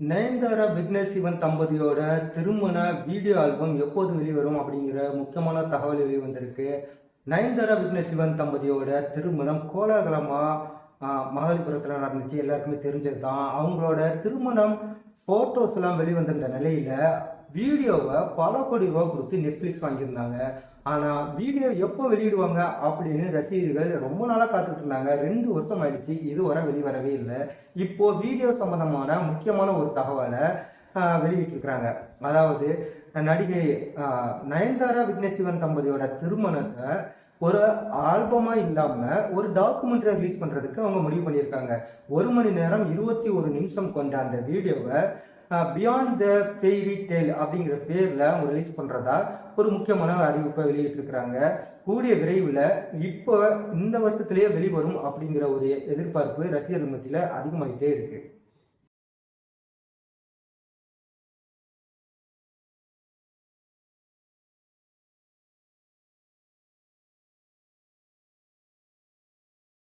நயன்தாரா விக்னேஷ் சிவன் தம்பதியோட திருமண video album எப்போது வெளிவரும் அப்படிங்கிற முக்கியமான தகவல் வெளிவந்திருக்கு. நயன்தாரா விக்னேஷ் சிவன் தம்பதியோட திருமணம் கோலாகலமா மகாபலிபுரத்தில் நடந்துச்சு. எல்லாருக்குமே தெரிஞ்சது தான். அவங்களோட திருமணம் போட்டோஸ் எல்லாம் வெளிவந்திருந்த நிலையில வீடியோவை பல கோடி ரூபாய் கொடுத்து நெட்ஃபிளிக்ஸ் வாங்கியிருந்தாங்க. ஆனா வீடியோ எப்போ வெளியிடுவாங்க அப்படின்னு ரசிகர்கள் ரொம்ப நாளா காத்துட்டு இருந்தாங்க. 2 வருஷம் ஆயிடுச்சு, இதுவரை வெளிவரவே இல்லை. இப்போ வீடியோ சம்பந்தமான முக்கியமான ஒரு தகவலை வெளியிட்டிருக்கிறாங்க. அதாவது நடிகை நயன்தாரா விக்னேஷ் சிவன் தம்பதியோட திருமணத்தை ஒரு ஆல்பமா இல்லாம ஒரு டாக்குமெண்ட்ரி ரிலீஸ் பண்றதுக்கு அவங்க முடிவு பண்ணியிருக்காங்க. 1 மணி நேரம் 21 நிமிஷம் கொண்ட அந்த வீடியோவை பியாண்ட் த ஃபெய்ரி டேல் அப்படிங்கிற பேர்ல அவங்க ரிலீஸ் பண்றதா ஒரு முக்கியமான அறிவிப்பை வெளியிட்டிருக்கிறாங்க. கூடிய விரைவில் இப்போ இந்த வருஷத்திலேயே வெளிவரும் அப்படிங்கிற ஒரு எதிர்பார்ப்பு ரசிகர்கள் மத்தியில் அதிகமாகிட்டே இருக்கு.